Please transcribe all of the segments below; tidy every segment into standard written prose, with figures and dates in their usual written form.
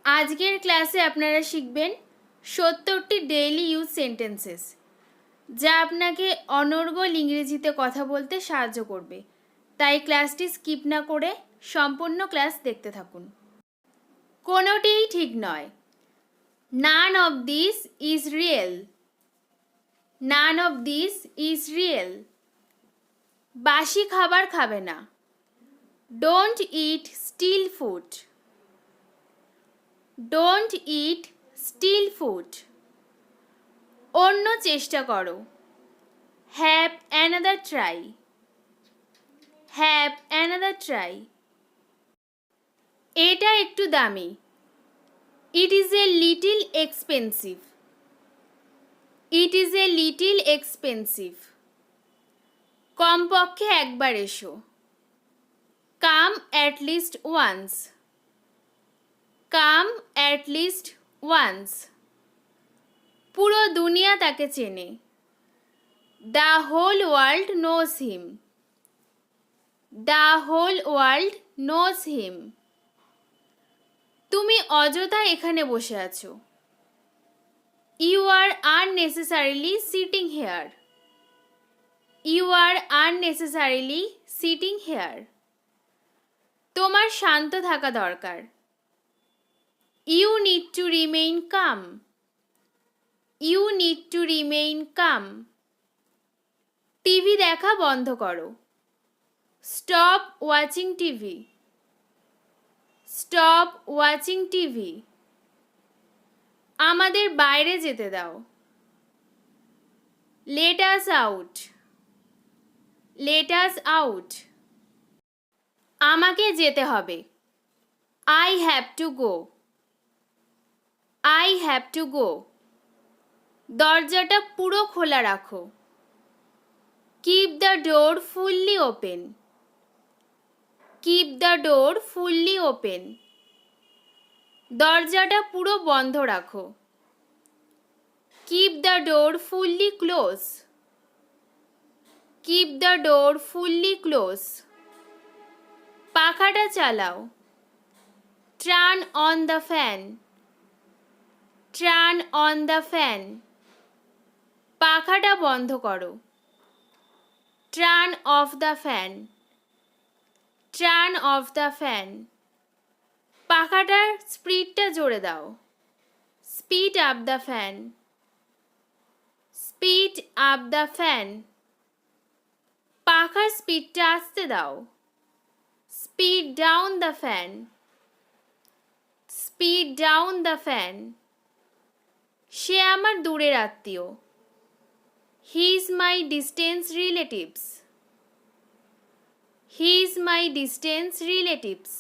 আজকের ক্লাসে আপনারা শিখবেন 70টি ডেইলি ইউজ সেন্টেন্সেস, যা আপনাকে অনর্গল ইংরেজিতে কথা বলতে সাহায্য করবে। তাই ক্লাসটি স্কিপ না করে সম্পূর্ণ ক্লাস দেখতে থাকুন। কোনোটিই ঠিক নয়। None of this is real. None of this is real. বাসি খাবার খাবে না। Don't eat stale food. Don't eat stale food. অন্য চেষ্টা করো। Have another try. Have another try. এটা একটু দামি। It is a little expensive. It is a little expensive. কমপক্ষে একবার এসো। Come at least once. Come at least once. পুরো দুনিয়া তাকে চেনে। The whole world knows him. The whole world knows him. তুমি অযথা এখানে বসে আছো। You are unnecessarily sitting here. You are unnecessarily sitting here. তোমার শান্ত থাকা দরকার। You need to remain calm. You need to remain calm. TV দেখা বন্ধ করো। Stop watching TV. Stop watching TV. আমাদের বাইরে যেতে দাও। Let us out. Let us out. আমাকে যেতে হবে। I have to go. I have to go. দরজাটা পুরো খোলা রাখো। Keep the door fully open. Keep the door fully open. দরজাটা পুরো বন্ধ রাখো। Keep the door fully closed. Keep the door fully closed. পাখাটা চালাও। Turn on the fan. Turn on the fan. পাখাটা বন্ধ করো। Turn off the fan. Turn off the fan. পাখাটার স্পিডটা জোরে দাও। Speed up the fan. Speed up the fan. পাখার স্পিডটা আস্তে দাও। Speed down the fan. Speed down the fan. সে আমার দূরের আত্মীয়। He is my distant relatives. He is my distant relatives.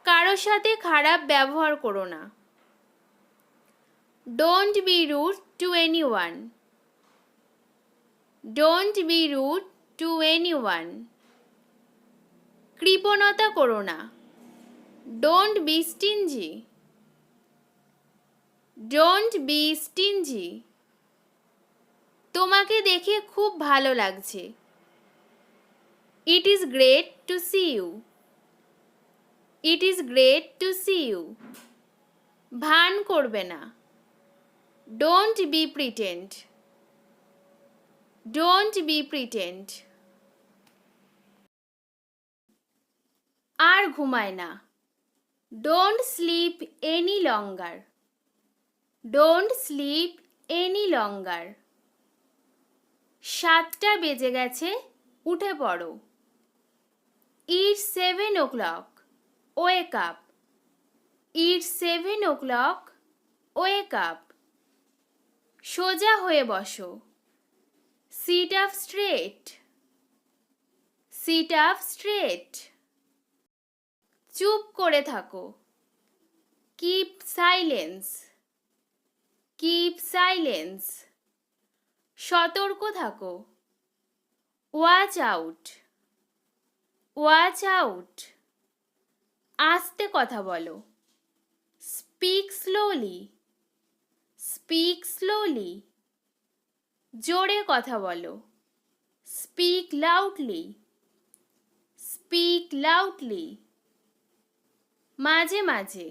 কারো সাথে খারাপ ব্যবহার করো না। Don't be rude to anyone. Don't be rude to anyone. কৃপণতা করো না। Don't be stingy. Don't be stingy. তোমাকে দেখে খুব ভালো লাগছে। It is great to see you. It is great to see you. ভান করবে না। Don't be pretend. Don't be pretend. আর ঘুমায় না। Don't sleep any longer. Don't sleep any longer. 7টা বেজে গেছে, উঠে পড়ো। It's 7 o'clock. Wake up. It's 7 o'clock. Wake up. সোজা হয়ে বসো। Sit up straight. Sit up straight. চুপ করে থাকো। Keep silence. Keep silence. সতর্ক থাকো। Watch out. Watch out. আস্তে কথা বলো। Speak slowly. Speak slowly. জোরে কথা বলো। Speak loudly. Speak loudly. মাঝে মাঝে।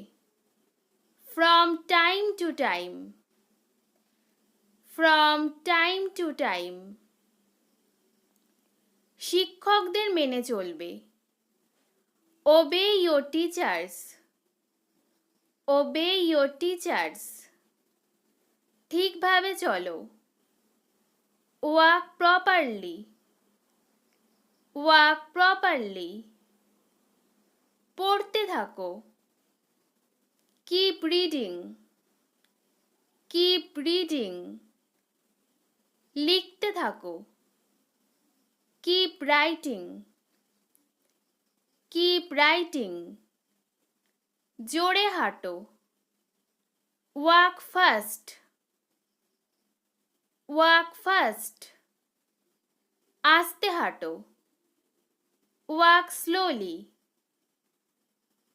from time to time, from time to time. শিক্ষকদের মেনে চলবে, obey your teachers, obey your teachers. ঠিকভাবে চলো, walk properly, walk properly. পড়তে থাকো, keep reading, keep reading. লিখতে থাকো, keep writing, keep writing. জোরে হাঁটো, walk fast, walk fast. আস্তে হাঁটো, walk slowly,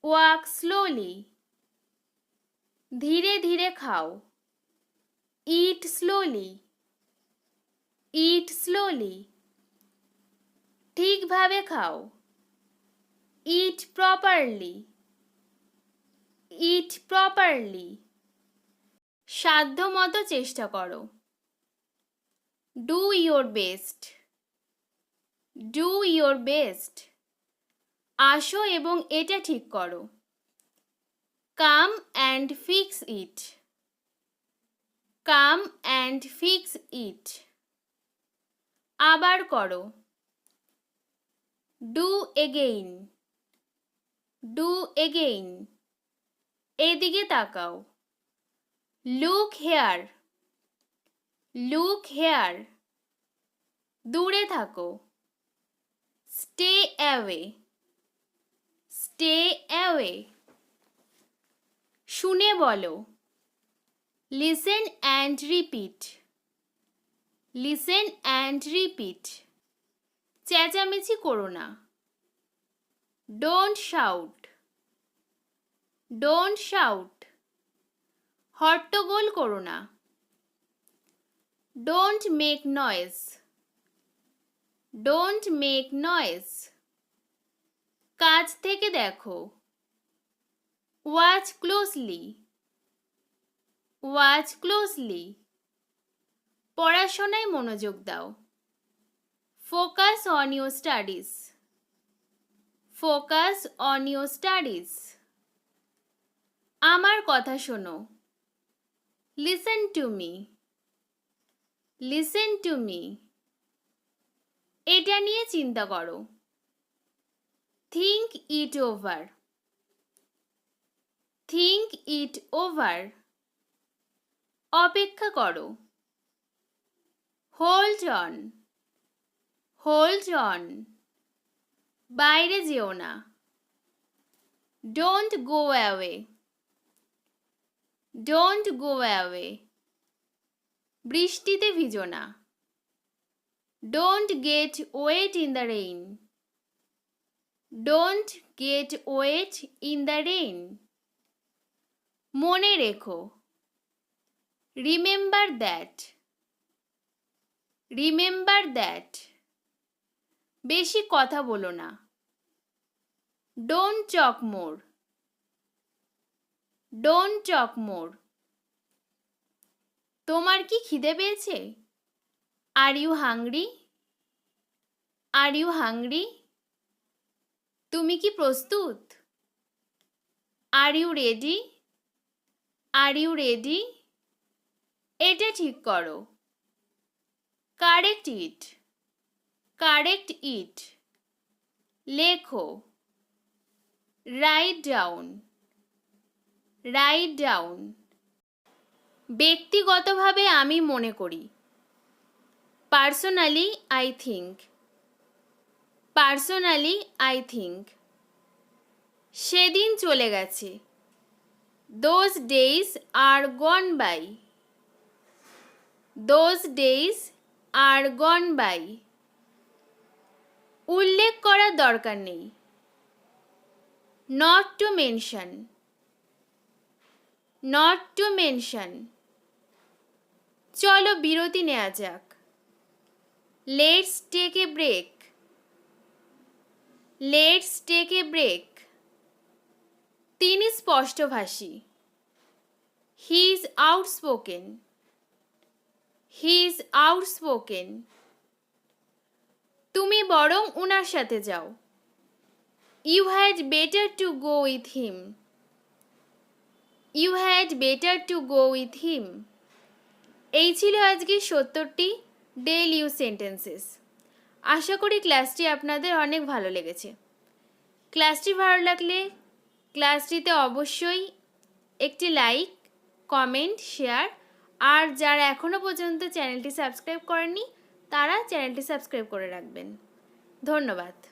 walk slowly. ধীরে ধীরে খাও, eat slowly, eat slowly. ঠিকভাবে খাও, eat properly, eat properly. সাধ্যমতো চেষ্টা করো, do your best, do your best. আসো এবং এটা ঠিক করো, come and fix it, come and fix it. আবার করো, do again, do again. এদিকে তাকাও, look here, look here. দূরে থাকো, stay away, stay away. শুনে বলো, listen and repeat, listen and repeat. চেঁচামেচি করো না, don't shout, don't shout. হট্টগোল করো না, don't make noise, don't make noise. কাছ থেকে দেখো, watch closely, watch closely. পড়াশোনায় মনোযোগ দাও, focus on your studies, focus on your studies. আমার কথা শোনো, listen to me, listen to me. এটা নিয়ে চিন্তা করো, think it over, think it over. অপেক্ষা করো, hold on, hold on. বাইরে যেও না, don't go away, don't go away. বৃষ্টিতে ভিজো না, don't get wet in the rain, don't get wet in the rain. মনে রেখো, remember that, remember that. বেশি কথা বলো না, don't talk more, don't talk more. তোমার কি খিদে পেয়েছে, are you hungry, are you hungry? তুমি কি প্রস্তুত, are you ready, are you ready? এটা ঠিক করো, correct it, correct it. লেখো, write down, write down. ব্যক্তিগতভাবে আমি মনে করি, personally I think, personally I think. সেদিন চলে গেছে, those days are gone by, those days are gone by. উল্লেখ করার দরকার নেই, not to mention, not to mention. চলো বিরতি নেওয়া যাক, let's take a break, let's take a break. তিনি স্পষ্টভাষী, he is outspoken. He is outspoken. তুমি বরং ওনার সাথে যাও। You had better to go with him. You had better to go with him. এই ছিল আজকে 70টি ডেইলি ইউজ সেন্টেন্সেস। আশা করি ক্লাসটি আপনাদের অনেক ভালো লেগেছে। ক্লাসটি ভালো লাগলে ক্লাসটিতে অবশ্যই একটি লাইক, কমেন্ট, শেয়ার, আর যারা এখনও পর্যন্ত চ্যানেলটি সাবস্ক্রাইব করেননি তারা চ্যানেলটি সাবস্ক্রাইব করে রাখবেন। ধন্যবাদ।